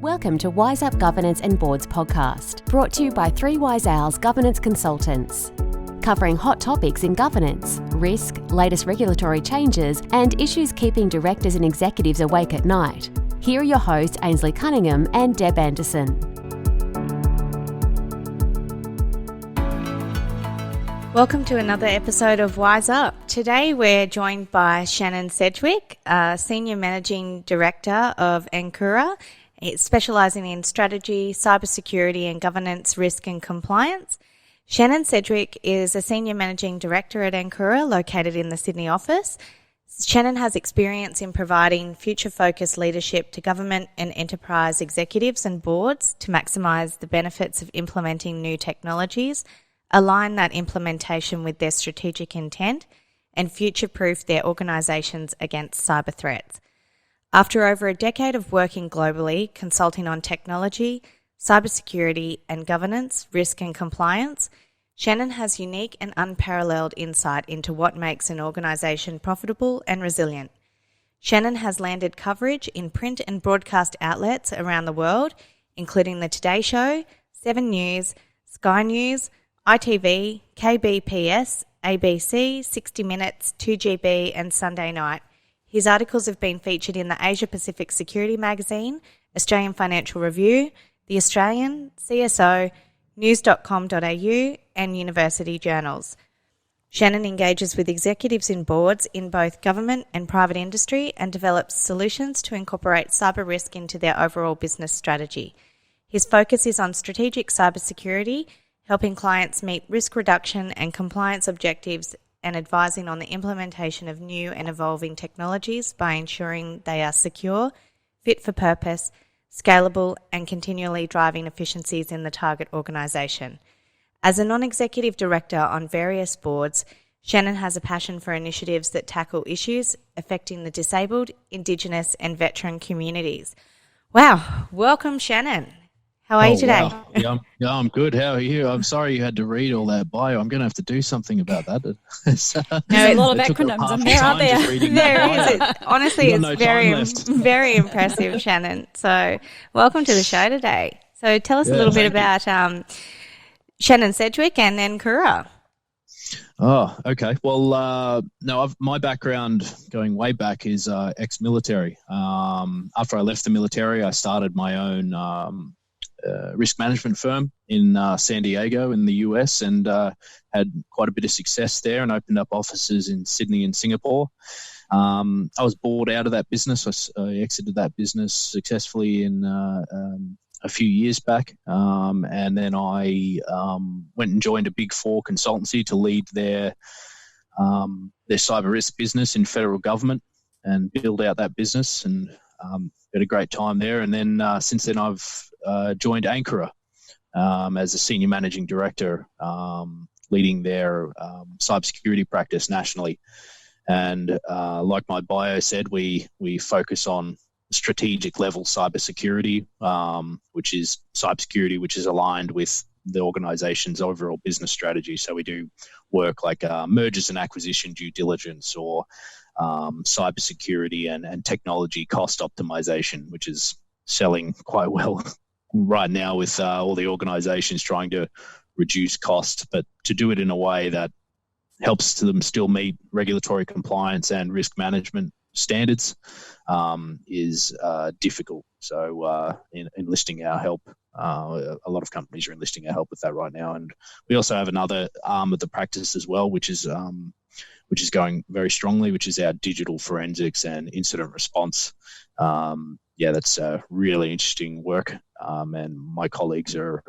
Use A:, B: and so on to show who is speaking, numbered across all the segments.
A: Welcome to Wise Up Governance and Boards podcast, brought to you by 3 Wise Owls Governance Consultants. Covering hot topics in governance, risk, latest regulatory changes, and issues keeping directors and executives awake at night. Here are your hosts, Ainslie Cunningham and Deb Anderson.
B: Welcome to another episode of Wise Up. Today we're joined by Shannon Sedgwick, Senior Managing Director of Ankura. It's specialising in strategy, cybersecurity and governance, risk and compliance. Shannon Sedgwick is a Senior Managing Director at Ankura, located in the Sydney office. Shannon has experience in providing future-focused leadership to government and enterprise executives and boards to maximise the benefits of implementing new technologies, align that implementation with their strategic intent, and future-proof their organisations against cyber threats. After over a decade of working globally, consulting on technology, cybersecurity and governance, risk and compliance, Shannon has unique and unparalleled insight into what makes an organisation profitable and resilient. Shannon has landed coverage in print and broadcast outlets around the world, including The Today Show, 7 News, Sky News, ITV, KBPS, ABC, 60 Minutes, 2GB and Sunday Night. His articles have been featured in the Asia Pacific Security Magazine, Australian Financial Review, The Australian, CSO, news.com.au and university journals. Shannon engages with executives in boards in both government and private industry and develops solutions to incorporate cyber risk into their overall business strategy. His focus is on strategic cybersecurity, helping clients meet risk reduction and compliance objectives and advising on the implementation of new and evolving technologies by ensuring they are secure, fit for purpose, scalable, and continually driving efficiencies in the target organisation. As a non-executive director on various boards, Shannon has a passion for initiatives that tackle issues affecting the disabled, Indigenous and veteran communities. Wow, welcome Shannon. How are you today?
C: Wow. Yeah, I'm good. How are you? I'm sorry you had to read all that bio. I'm going to have to do something about that.
D: There's a lot of acronyms and there are there.
B: There is. Honestly, it's very impressive, Shannon. So welcome to the show today. So tell us a little bit about Shannon Sedgwick and Ankura.
C: Oh, okay. Well, my background going way back is ex-military. After I left the military, I started my own risk management firm in San Diego in the US and had quite a bit of success there and opened up offices in Sydney and Singapore. I was bought out of that business. I exited that business successfully in a few years back. And then I went and joined a Big Four consultancy to lead their cyber risk business in federal government and build out that business and had a great time there. And then since then I've joined Ankura as a senior managing director, leading their cybersecurity practice nationally. And like my bio said, we focus on strategic level cybersecurity, which is cybersecurity which is aligned with the organization's overall business strategy. So we do work like mergers and acquisition due diligence or cybersecurity and technology cost optimization, which is selling quite well right now with all the organizations trying to reduce costs, but to do it in a way that helps them still meet regulatory compliance and risk management standards is difficult. So enlisting our help, a lot of companies are enlisting our help with that right now. And we also have another arm of the practice as well, which is going very strongly, which is our digital forensics and incident response. That's really interesting work. And my colleagues are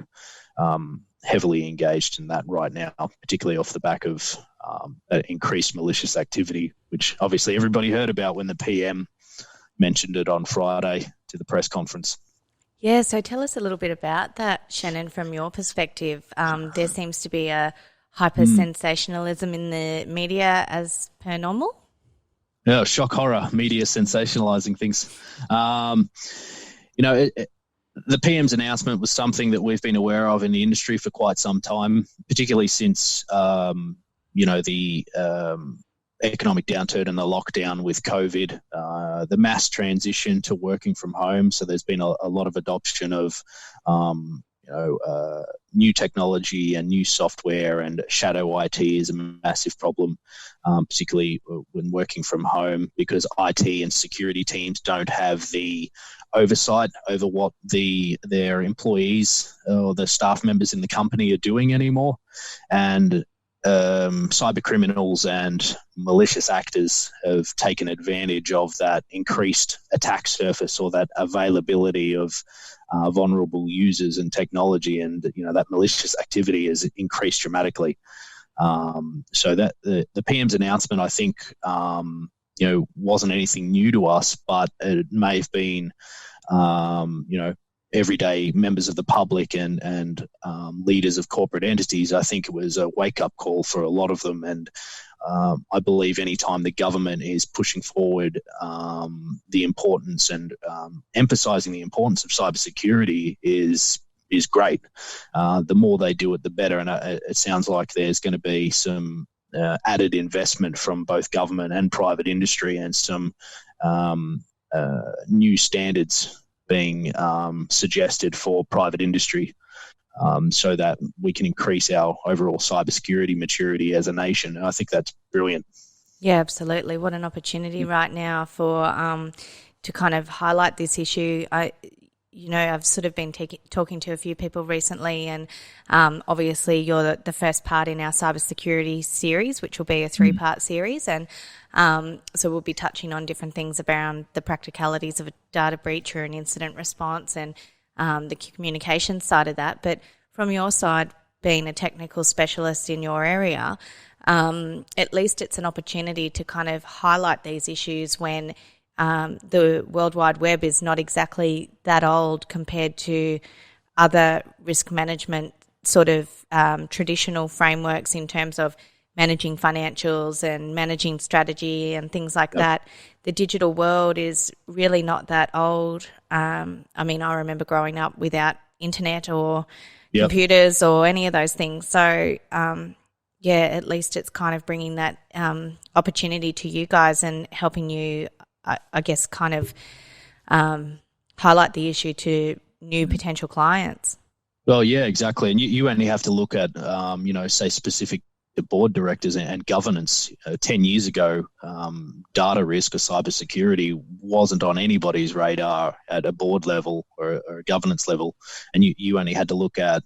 C: heavily engaged in that right now, particularly off the back of increased malicious activity, which obviously everybody heard about when the PM mentioned it on Friday to the press conference.
B: Yeah, so tell us a little bit about that, Shannon, from your perspective. There seems to be a hyper-sensationalism in the media as per normal.
C: Yeah, shock horror, media sensationalizing things. The PM's announcement was something that we've been aware of in the industry for quite some time, particularly since, the economic downturn and the lockdown with COVID, the mass transition to working from home. So there's been a lot of adoption of new technology and new software, and shadow IT is a massive problem, particularly when working from home, because IT and security teams don't have the oversight over what their employees or the staff members in the company are doing anymore. And cyber criminals and malicious actors have taken advantage of that increased attack surface, or that availability of vulnerable users and technology, and that malicious activity has increased dramatically. So that the PM's announcement, I think, wasn't anything new to us, but it may have been, everyday members of the public and leaders of corporate entities. I think it was a wake-up call for a lot of them. And I believe any time the government is pushing forward the importance and emphasising the importance of cybersecurity is great. The more they do it, the better. And it sounds like there's going to be some added investment from both government and private industry, and some new standards being suggested for private industry, so that we can increase our overall cybersecurity maturity as a nation. And I think that's brilliant.
B: Yeah, absolutely. What an opportunity right now for to kind of highlight this issue. I've sort of been talking to a few people recently, and obviously you're the first part in our cybersecurity series, which will be a 3-part series. And so we'll be touching on different things around the practicalities of a data breach or an incident response, and the communication side of that. But from your side, being a technical specialist in your area, at least it's an opportunity to kind of highlight these issues when the World Wide Web is not exactly that old compared to other risk management sort of traditional frameworks in terms of managing financials and managing strategy and things like that. The digital world is really not that old. I remember growing up without internet or computers or any of those things. So, at least it's kind of bringing that opportunity to you guys and helping you, I guess, kind of highlight the issue to new potential clients.
C: Well, yeah, exactly. And you only have to look at, say specific board directors and governance. 10 years ago, data risk or cybersecurity wasn't on anybody's radar at a board level or a governance level. And you only had to look at,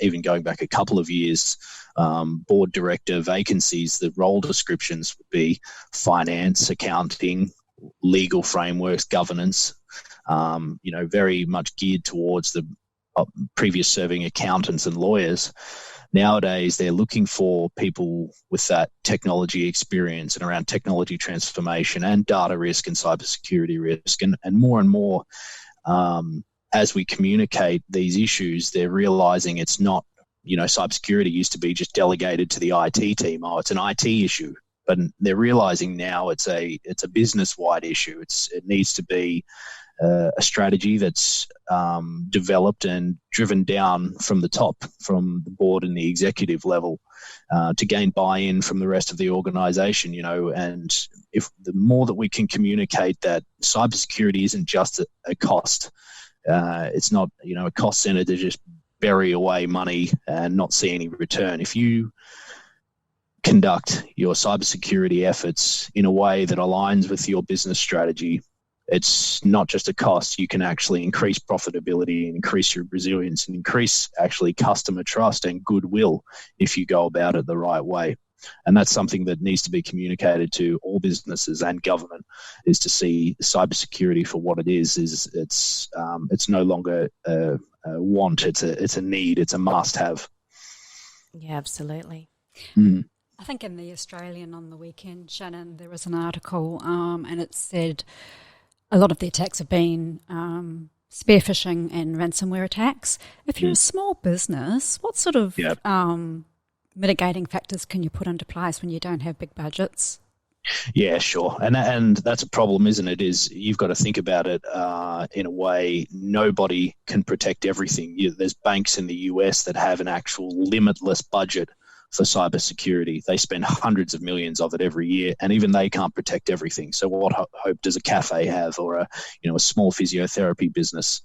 C: even going back a couple of years, board director vacancies. The role descriptions would be finance, accounting, legal frameworks, governance, very much geared towards the previous serving accountants and lawyers. Nowadays, they're looking for people with that technology experience and around technology transformation and data risk and cybersecurity risk. And more, as we communicate these issues, they're realizing it's not, cybersecurity used to be just delegated to the IT team. Oh, it's an IT issue. But they're realizing now it's a business-wide issue. It needs to be a strategy that's developed and driven down from the top, from the board and the executive level, to gain buy-in from the rest of the organization. And if the more that we can communicate that cybersecurity isn't just a cost, it's not a cost center to just bury away money and not see any return. If you conduct your cybersecurity efforts in a way that aligns with your business strategy, it's not just a cost. You can actually increase profitability and increase your resilience and increase actually customer trust and goodwill if you go about it the right way. And that's something that needs to be communicated to all businesses and government, is to see cybersecurity for what it is. It's no longer a want. It's a need. It's a must-have.
B: Yeah, absolutely.
D: I think in the Australian on the weekend, Shannon, there was an article and it said a lot of the attacks have been spear phishing and ransomware attacks. If you're a small business, what sort of mitigating factors can you put into place when you don't have big budgets?
C: Yeah, sure. And that's a problem, isn't it? Is you've got to think about it in a way nobody can protect everything. There's banks in the US that have an actual limitless budget for cybersecurity. They spend hundreds of millions of it every year, and even they can't protect everything. So what hope does a cafe have, or a small physiotherapy business?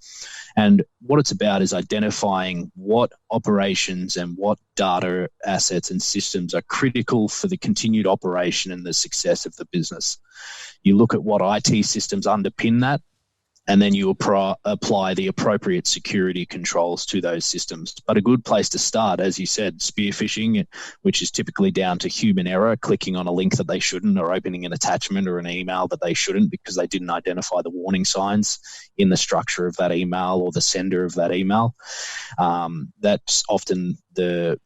C: And what it's about is identifying what operations and what data assets and systems are critical for the continued operation and the success of the business. You look at what IT systems underpin that, and then you apply the appropriate security controls to those systems. But a good place to start, as you said, spear phishing, which is typically down to human error, clicking on a link that they shouldn't, or opening an attachment or an email that they shouldn't because they didn't identify the warning signs in the structure of that email or the sender of that email. That's often the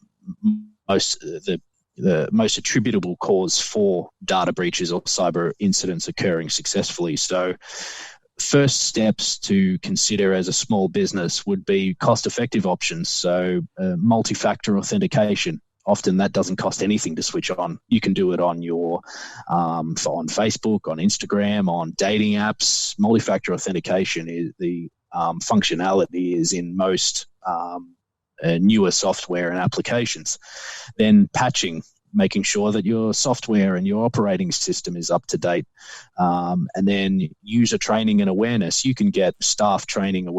C: most attributable cause for data breaches or cyber incidents occurring successfully. So first steps to consider as a small business would be cost-effective options. So multi-factor authentication. Often that doesn't cost anything to switch on. You can do it on your on Facebook, on Instagram, on dating apps. Multi-factor authentication is the functionality is in most newer software and applications. Then patching, making sure that your software and your operating system is up to date. And then user training and awareness. You can get staff training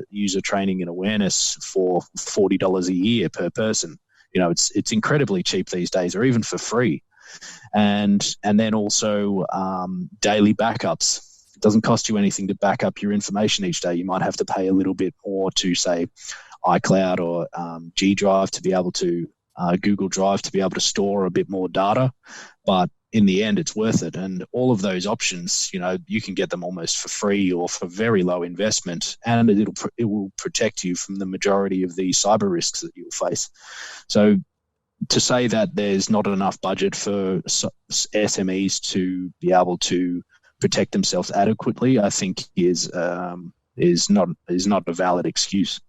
C: user training and awareness for $40 a year per person. It's incredibly cheap these days, or even for free. And then also daily backups. It doesn't cost you anything to back up your information each day. You might have to pay a little bit more to, say, iCloud or G Drive to be able to Google Drive to be able to store a bit more data, but in the end, it's worth it. And all of those options, you can get them almost for free or for very low investment, and it will protect you from the majority of the cyber risks that you'll face. So to say that there's not enough budget for SMEs to be able to protect themselves adequately, I think is not a valid excuse.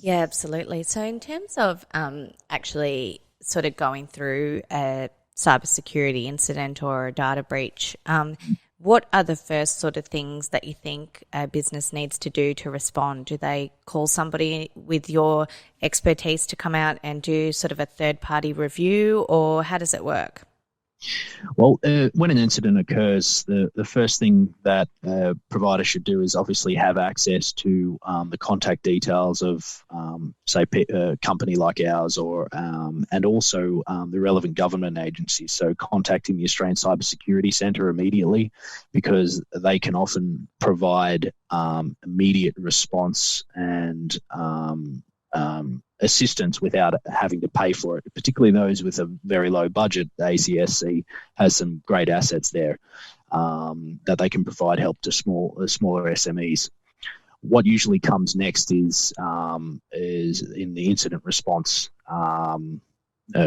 B: Yeah, absolutely. So in terms of actually sort of going through a cybersecurity incident or a data breach, what are the first sort of things that you think a business needs to do to respond? Do they call somebody with your expertise to come out and do sort of a third-party review, or how does it work?
C: Well, when an incident occurs, the first thing that a provider should do is obviously have access to the contact details of, say, a company like ours, or and also the relevant government agencies. So contacting the Australian Cybersecurity Centre immediately, because they can often provide immediate response and assistance without having to pay for it, particularly those with a very low budget. The ACSC has some great assets there that they can provide help to smaller SMEs. What usually comes next is in the incident response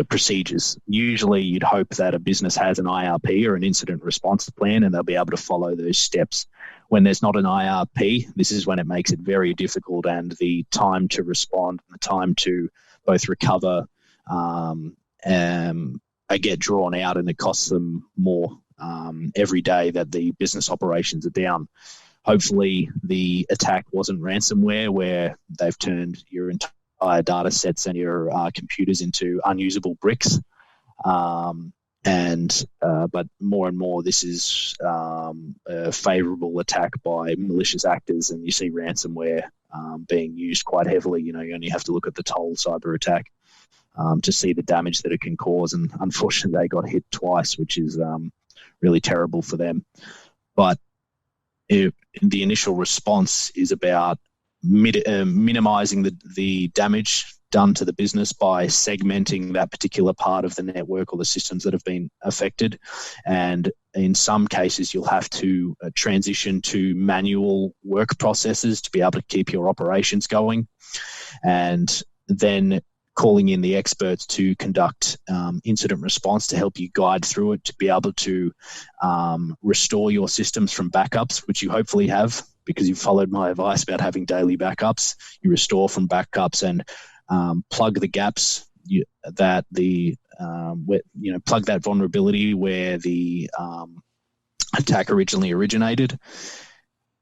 C: procedures. Usually you'd hope that a business has an IRP or an incident response plan, and they'll be able to follow those steps. When there's not an IRP, this is when it makes it very difficult, and the time to respond and the time to both recover get drawn out, and it costs them more every day that the business operations are down. Hopefully the attack wasn't ransomware, where they've turned your entire data sets and your computers into unusable bricks. But more and more, this is a favourable attack by malicious actors, and you see ransomware being used quite heavily. You only have to look at the Toll cyber attack to see the damage that it can cause, and unfortunately they got hit twice, which is really terrible for them. But the initial response is about minimising the damage done to the business by segmenting that particular part of the network or the systems that have been affected. And in some cases, you'll have to transition to manual work processes to be able to keep your operations going. And then calling in the experts to conduct incident response to help you guide through it, to be able to restore your systems from backups, which you hopefully have, because you've followed my advice about having daily backups. You restore from backups and plug the gaps plug that vulnerability where the attack originally originated.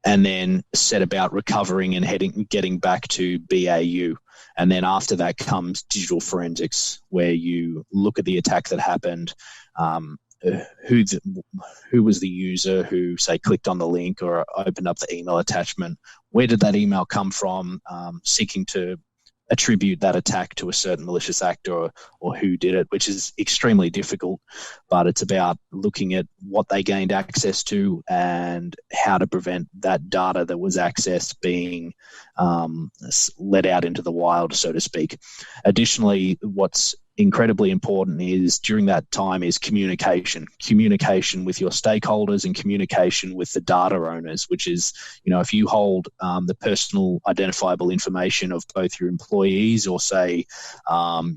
C: and then set about recovering and getting back to BAU. And then after that comes digital forensics, where you look at the attack that happened, who was the user who, say, clicked on the link or opened up the email attachment, where did that email come from, seeking to attribute that attack to a certain malicious actor or who did it, which is extremely difficult, but it's about looking at what they gained access to and how to prevent that data that was accessed being let out into the wild, so to speak. Additionally, what's incredibly important is during that time is communication with your stakeholders and communication with the data owners, which is, if you hold the personal identifiable information of both your employees or, say,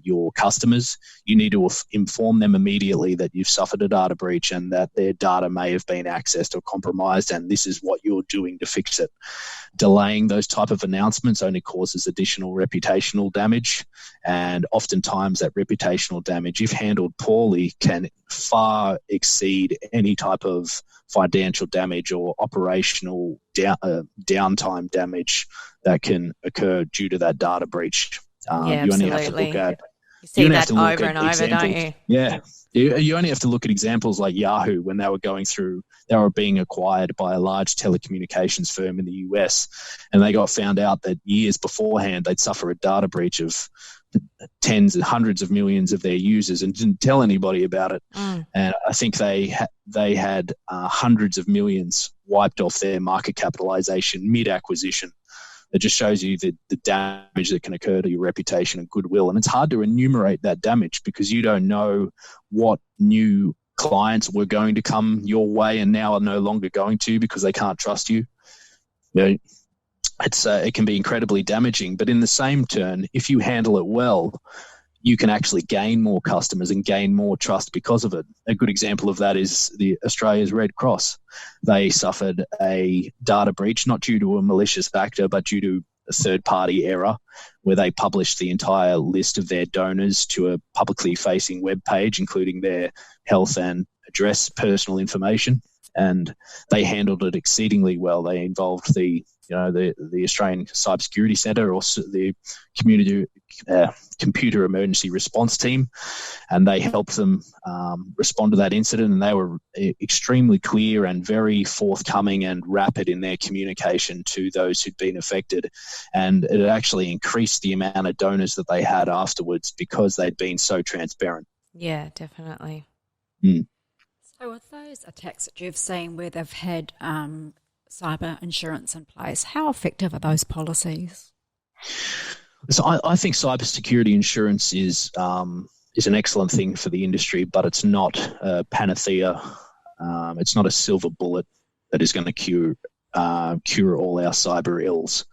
C: your customers, you need to inform them immediately that you've suffered a data breach and that their data may have been accessed or compromised, and this is what you're doing to fix it. Delaying those type of announcements only causes additional reputational damage, and oftentimes that reputational damage, if handled poorly, can far exceed any type of financial damage or operational downtime damage that can occur due to that data breach. You only have to look at
B: You see that over and over, don't you?
C: Yeah. You only have to look at examples like Yahoo when they were being acquired by a large telecommunications firm in the US, and they got found out that years beforehand they'd suffer a data breach of tens and hundreds of millions of their users and didn't tell anybody about it. And I think they had hundreds of millions wiped off their market capitalization mid-acquisition. It just shows you the damage that can occur to your reputation and goodwill. And it's hard to enumerate that damage because you don't know what new clients were going to come your way and now are no longer going to because they can't trust you. It can be incredibly damaging. But in the same turn, if you handle it well, you can actually gain more customers and gain more trust because of it. A good example of that is the Australia's Red Cross. They suffered a data breach, not due to a malicious actor, but due to a third-party error, where they published the entire list of their donors to a publicly facing web page, including their health and address, personal information. And they handled it exceedingly well. They involved the Australian Cybersecurity Centre, or the computer emergency response team, and they helped them respond to that incident. And they were extremely clear and very forthcoming and rapid in their communication to those who'd been affected. And it actually increased the amount of donors that they had afterwards because they'd been so transparent.
B: Yeah, definitely.
D: So with those attacks that you've seen where they've had cyber insurance in place, how effective are those policies?
C: So I think cybersecurity insurance is an excellent thing for the industry, but it's not a panacea. It's not a silver bullet that is going to cure all our cyber ills.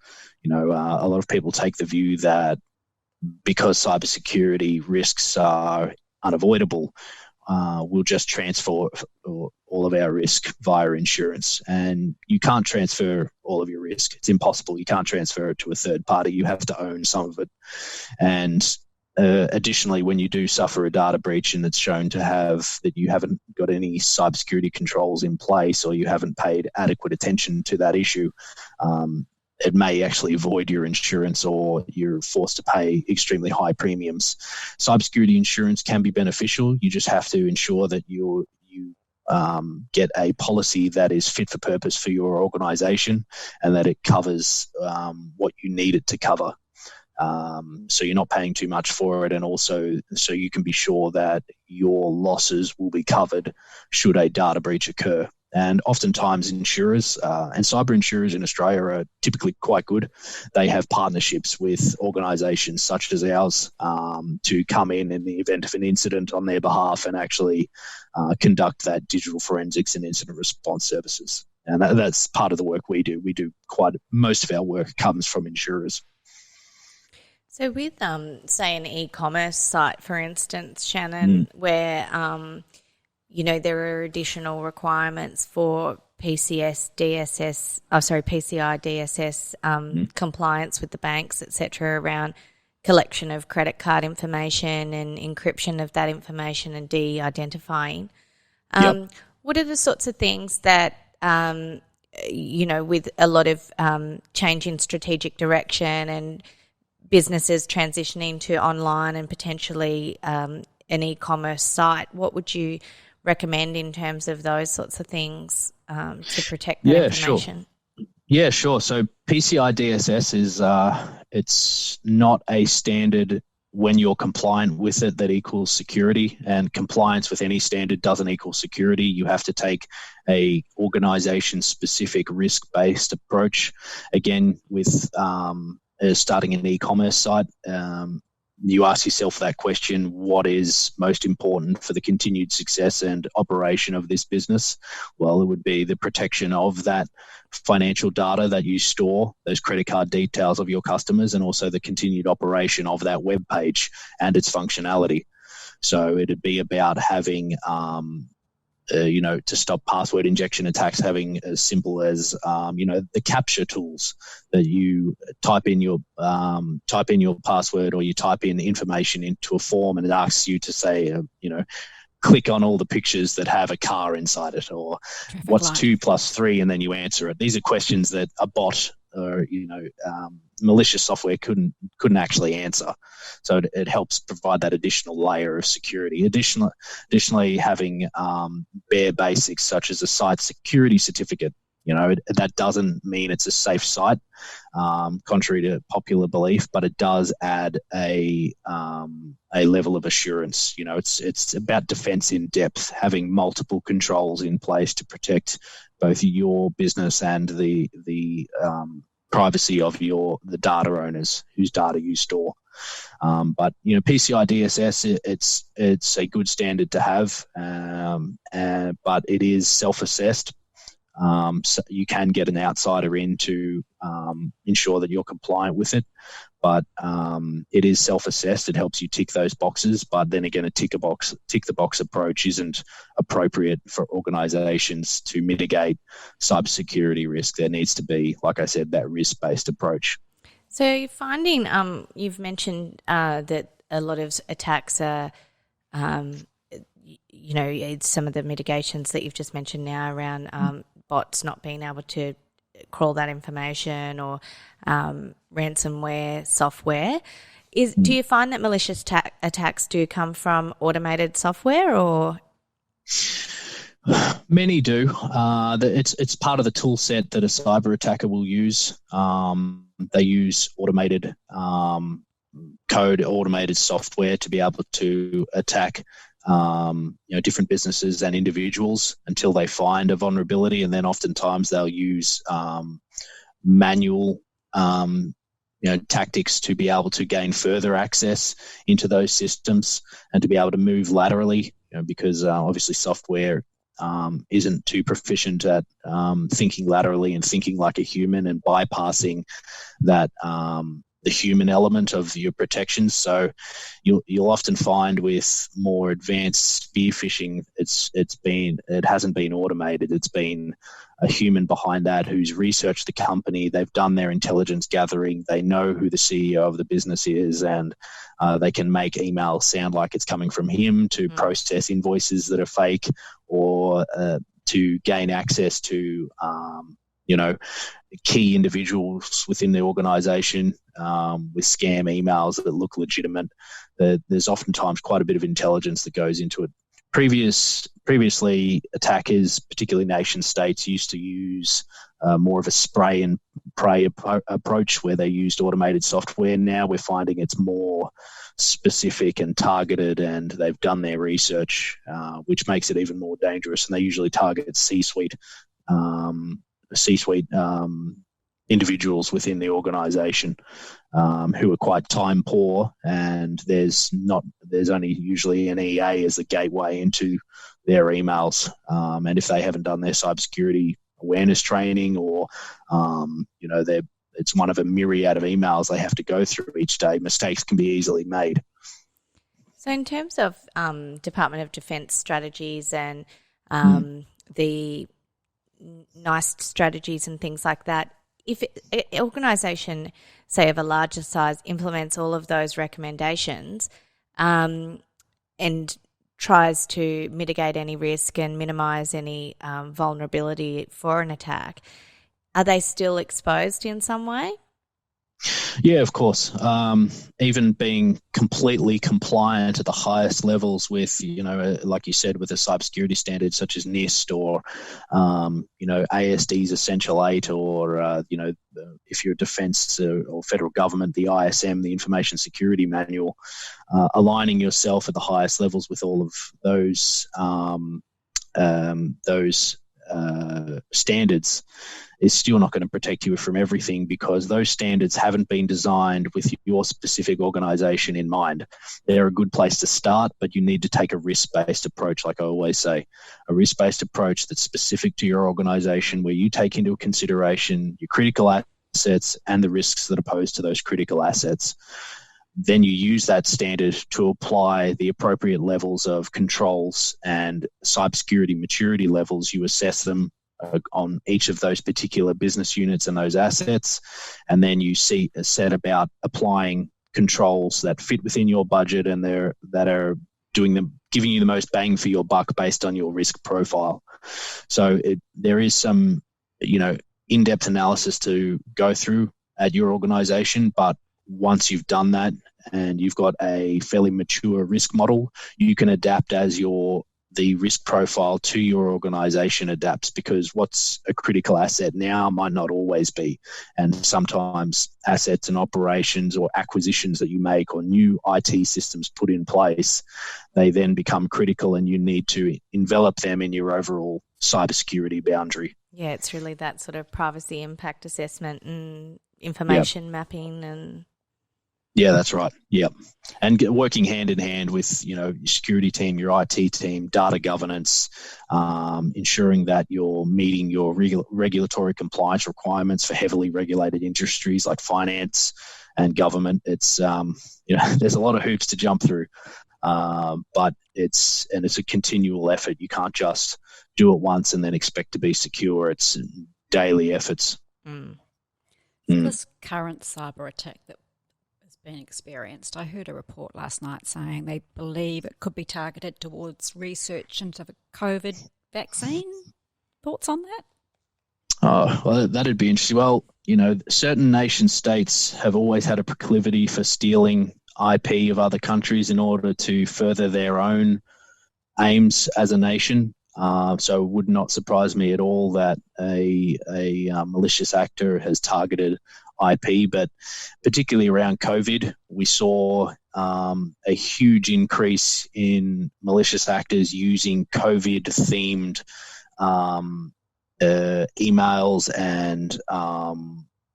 C: A lot of people take the view that because cybersecurity risks are unavoidable, we'll just transfer all of our risk via insurance. And you can't transfer all of your risk. It's impossible. You can't transfer it to a third party. You have to own some of it. And additionally, when you do suffer a data breach and it's shown to have that you haven't got any cybersecurity controls in place or you haven't paid adequate attention to that issue, it may actually void your insurance or you're forced to pay extremely high premiums. Cybersecurity insurance can be beneficial. You just have to ensure that you get a policy that is fit for purpose for your organization and that it covers what you need it to cover. So you're not paying too much for it, and also so you can be sure that your losses will be covered should a data breach occur. And oftentimes insurers and cyber insurers in Australia are typically quite good. They have partnerships with organisations such as ours to come in the event of an incident on their behalf and actually conduct that digital forensics and incident response services. And that's part of the work we do. Most of our work comes from insurers.
B: So with, say, an e-commerce site, for instance, Shannon, where there are additional requirements for PCI DSS compliance with the banks, etc., around collection of credit card information and encryption of that information and de-identifying. What are the sorts of things that with a lot of change in strategic direction and businesses transitioning to online and potentially an e-commerce site, what would you recommend in terms of those sorts of things to protect that information?
C: Sure. Yeah, sure. So PCI DSS is it's not a standard when you're compliant with it that equals security, and compliance with any standard doesn't equal security. You have to take a organization-specific risk-based approach. Again, with starting an e-commerce site, you ask yourself that question: what is most important for the continued success and operation of this business? Well, it would be the protection of that financial data that you store, those credit card details of your customers, and also the continued operation of that web page and its functionality. So it'd be about having to stop password injection attacks, having as simple as the capture tools that you type in your password, or you type in information into a form and it asks you to say click on all the pictures that have a car inside it, or
D: Traffic
C: what's
D: light.
C: 2 + 3, and then you answer it. These are questions that a bot or malicious software couldn't actually answer. So it helps provide that additional layer of security. Additionally, having bare basics such as a site security certificate. That doesn't mean it's a safe site, contrary to popular belief, but it does add a level of assurance. It's about defense in depth, having multiple controls in place to protect both your business and the privacy of the data owners whose data you store. But PCI DSS, it's a good standard to have, but it is self-assessed. So you can get an outsider in to ensure that you're compliant with it, but it is self-assessed. It helps you tick those boxes, but then again, a tick the box approach isn't appropriate for organizations to mitigate cybersecurity risk. There needs to be, like I said, that risk-based approach.
B: So you're finding, you've mentioned that a lot of attacks are, it's some of the mitigations that you've just mentioned now around bots not being able to crawl that information, or ransomware software. Do you find that malicious attacks do come from automated software, or?
C: Many do. It's part of the tool set that a cyber attacker will use. They use automated code, automated software to be able to attack different businesses and individuals until they find a vulnerability, and then oftentimes they'll use manual tactics to be able to gain further access into those systems and to be able to move laterally, because obviously software isn't too proficient at thinking laterally and thinking like a human and bypassing that the human element of your protections. So you'll often find with more advanced spear phishing, it hasn't been automated. It's been a human behind that who's researched the company. They've done their intelligence gathering. They know who the CEO of the business is, and they can make emails sound like it's coming from him to process invoices that are fake, or to gain access to key individuals within the organization with scam emails that look legitimate. There's oftentimes quite a bit of intelligence that goes into it. Previously, attackers, particularly nation states, used to use more of a spray and pray approach where they used automated software. Now we're finding it's more specific and targeted, and they've done their research, which makes it even more dangerous. And they usually target C-suite individuals within the organization who are quite time poor, and there's only usually an EA as a gateway into their emails, and if they haven't done their cybersecurity awareness training, or it's one of a myriad of emails they have to go through each day, mistakes can be easily made.
B: So in terms of Department of Defence strategies and the NICE strategies and things like that, if an organisation, say of a larger size, implements all of those recommendations and tries to mitigate any risk and minimise any vulnerability for an attack, are they still exposed in some way?
C: Yeah, of course. Even being completely compliant at the highest levels with, like you said, with a cybersecurity standard such as NIST or, ASD's Essential 8 or, if you're defence or federal government, the ISM, the Information Security Manual, aligning yourself at the highest levels with all of those standards is still not going to protect you from everything, because those standards haven't been designed with your specific organization in mind. They're a good place to start, but you need to take a risk-based approach, like I always say, a risk-based approach that's specific to your organization, where you take into consideration your critical assets and the risks that are posed to those critical assets. Then you use that standard to apply the appropriate levels of controls and cybersecurity maturity levels. You assess them on each of those particular business units and those assets, and then you set about applying controls that fit within your budget and that are giving you the most bang for your buck based on your risk profile. So there is some in-depth analysis to go through at your organization, but once you've done that and you've got a fairly mature risk model, you can adapt as the risk profile to your organization adapts, because what's a critical asset now might not always be. And sometimes assets and operations or acquisitions that you make or new IT systems put in place, they then become critical and you need to envelop them in your overall cybersecurity boundary.
B: Yeah, it's really that sort of privacy impact assessment and information mapping and...
C: Yeah, that's right. Yep. And working hand in hand with, your security team, your IT team, data governance, ensuring that you're meeting your regulatory compliance requirements for heavily regulated industries like finance and government. It's, there's a lot of hoops to jump through, but it's a continual effort. You can't just do it once and then expect to be secure. It's daily efforts.
D: This current cyber attack that been experienced, I heard a report last night saying they believe it could be targeted towards research into the COVID vaccine. Thoughts on that?
C: Oh, well, that'd be interesting. Well, certain nation states have always had a proclivity for stealing IP of other countries in order to further their own aims as a nation. So it would not surprise me at all that a malicious actor has targeted IP, but particularly around COVID, we saw a huge increase in malicious actors using COVID-themed emails and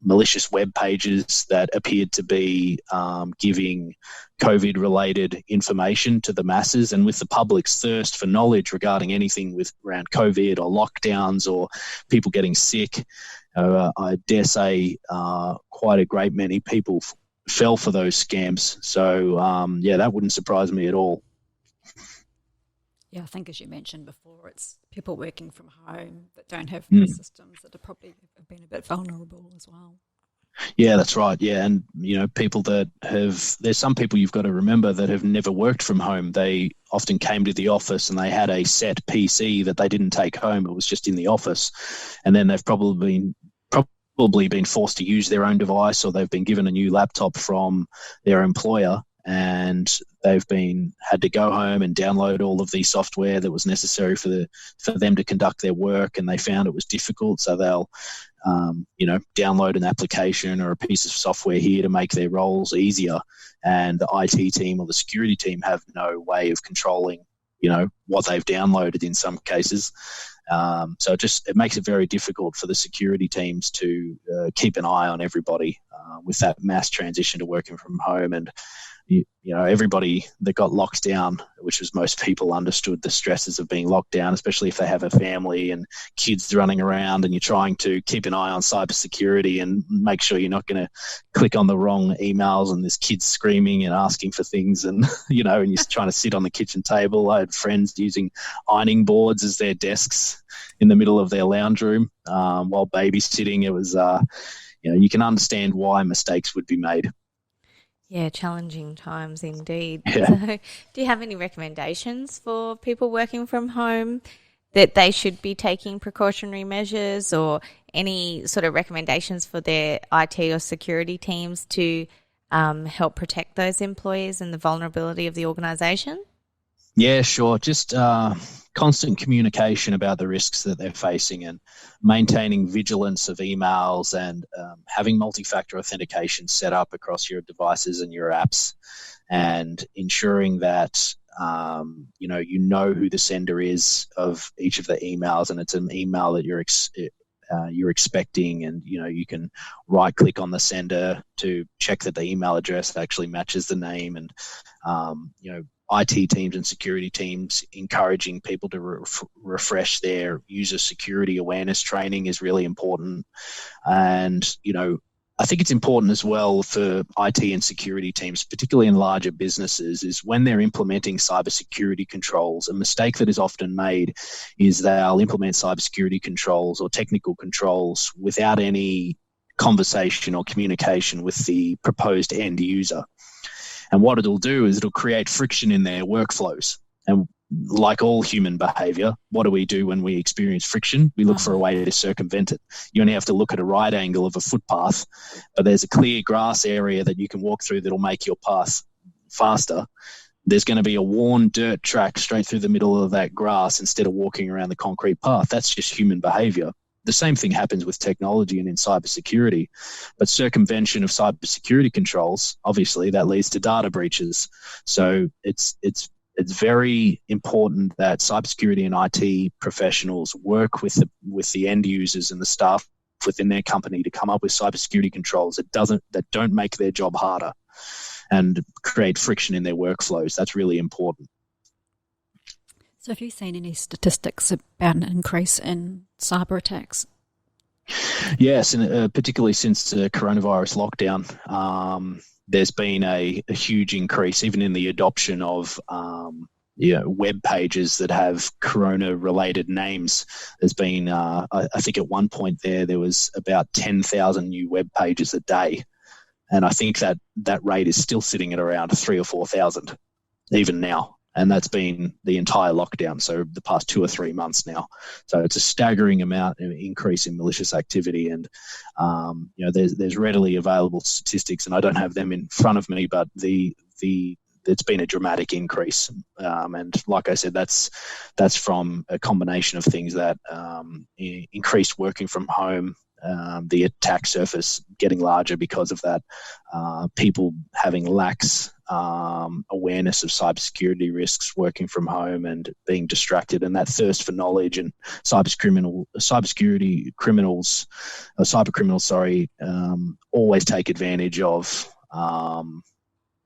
C: malicious web pages that appeared to be giving COVID-related information to the masses. And with the public's thirst for knowledge regarding anything around COVID or lockdowns or people getting sick, I dare say quite a great many people fell for those scams. So, that wouldn't surprise me at all.
D: Yeah, I think as you mentioned before, it's people working from home that don't have the systems that have probably been a bit vulnerable as well.
C: Yeah, that's right. Yeah, and people that there's some people you've got to remember that have never worked from home. They often came to the office and they had a set PC that they didn't take home. It was just in the office, and then they've probably been forced to use their own device, or they've been given a new laptop from their employer, and they've had to go home and download all of the software that was necessary for them to conduct their work, and they found it was difficult, so they'll download an application or a piece of software here to make their roles easier, and the IT team or the security team have no way of controlling what they've downloaded in some cases. So it makes it very difficult for the security teams to keep an eye on everybody with that mass transition to working from home. And everybody that got locked down, which was most people, understood the stresses of being locked down, especially if they have a family and kids running around, and you're trying to keep an eye on cybersecurity and make sure you're not going to click on the wrong emails and there's kids screaming and asking for things, and and you're trying to sit on the kitchen table. I had friends using ironing boards as their desks in the middle of their lounge room while babysitting. It was you can understand why mistakes would be made.
B: Yeah, challenging times indeed.
C: Yeah.
B: So, do you have any recommendations for people working from home that they should be taking precautionary measures, or any sort of recommendations for their IT or security teams to help protect those employees and the vulnerability of the organisation?
C: Yeah, sure. Just constant communication about the risks that they're facing and maintaining vigilance of emails and having multi-factor authentication set up across your devices and your apps, and ensuring that you know who the sender is of each of the emails, and it's an email that you're expecting, and you can right click on the sender to check that the email address actually matches the name, and IT teams and security teams encouraging people to refresh their user security awareness training is really important. And I think it's important as well for IT and security teams, particularly in larger businesses, is when they're implementing cybersecurity controls. A mistake that is often made is they'll implement cybersecurity controls or technical controls without any conversation or communication with the proposed end user. And what it'll do is it'll create friction in their workflows. And like all human behavior, what do we do when we experience friction? We look for a way to circumvent it. You only have to look at a right angle of a footpath, but there's a clear grass area that you can walk through that'll make your path faster. There's going to be a worn dirt track straight through the middle of that grass instead of walking around the concrete path. That's just human behavior. The same thing happens with technology and in cybersecurity, but circumvention of cybersecurity controls, obviously, that leads to data breaches. So it's very important that cybersecurity and IT professionals work with the end users and the staff within their company to come up with cybersecurity controls that don't make their job harder and create friction in their workflows. That's really important.
D: So have you seen any statistics about an increase in cyber attacks?
C: Yes, and particularly since the coronavirus lockdown, there's been a huge increase even in the adoption of web pages that have corona-related names. There's been, I think at one point there was about 10,000 new web pages a day. And I think that rate is still sitting at around 3,000 or 4,000 even now. And that's been the entire lockdown, so the past 2 or 3 months now. So it's a staggering amount of increase in malicious activity, and there's readily available statistics, and I don't have them in front of me, but it's been a dramatic increase. And like I said, that's from a combination of things that increased working from home. The attack surface getting larger because of that, people having lax awareness of cybersecurity risks working from home and being distracted, and that thirst for knowledge, and cyber criminals always take advantage of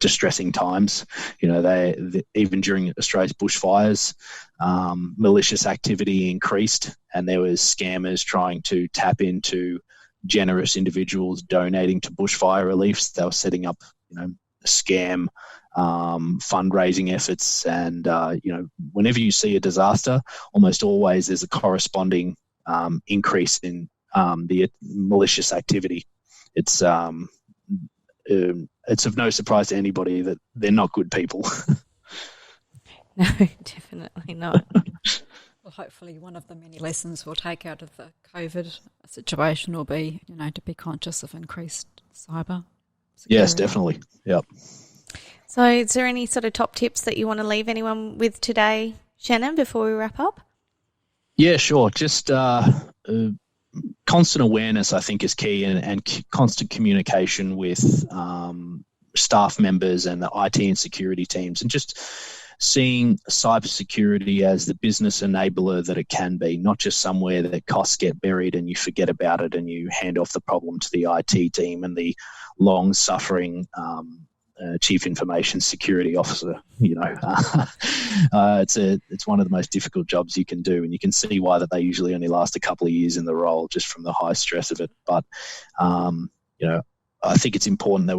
C: distressing times. They even during Australia's bushfires, malicious activity increased, and there was scammers trying to tap into generous individuals donating to bushfire reliefs. They were setting up, scam fundraising efforts, and whenever you see a disaster, almost always there's a corresponding increase in the malicious activity. It's of no surprise to anybody that they're not good people.
B: No, definitely not.
D: Well, hopefully one of the many lessons we'll take out of the COVID situation will be, to be conscious of increased cyber security.
C: Yes, definitely. Yep.
B: So is there any sort of top tips that you want to leave anyone with today, Shannon, before we wrap up?
C: Yeah, sure. Just constant awareness, I think, is key, and constant communication with staff members and the IT and security teams, and just seeing cybersecurity as the business enabler that it can be, not just somewhere that costs get buried and you forget about it and you hand off the problem to the IT team and the long-suffering Chief Information Security Officer. It's one of the most difficult jobs you can do, and you can see why that they usually only last a couple of years in the role just from the high stress of it. But I think it's important that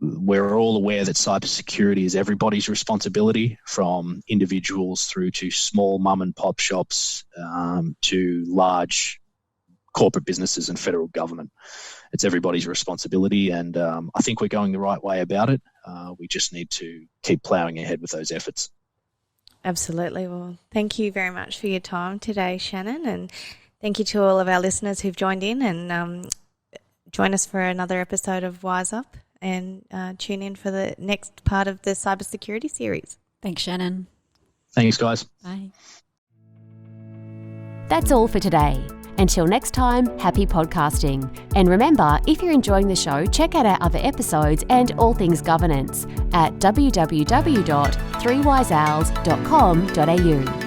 C: we're all aware that cybersecurity is everybody's responsibility, from individuals through to small mum and pop shops to large corporate businesses and federal government. It's everybody's responsibility, and I think we're going the right way about it. We just need to keep ploughing ahead with those efforts.
B: Absolutely. Well, thank you very much for your time today, Shannon, and Thank you to all of our listeners who've joined in, and join us for another episode of Wise Up, and tune in for the next part of the cybersecurity series.
D: Thanks, Shannon.
C: Thanks, guys.
D: Bye.
A: That's all for today. Until next time, happy podcasting. And remember, if you're enjoying the show, check out our other episodes and all things governance at www.3wiseowls.com.au.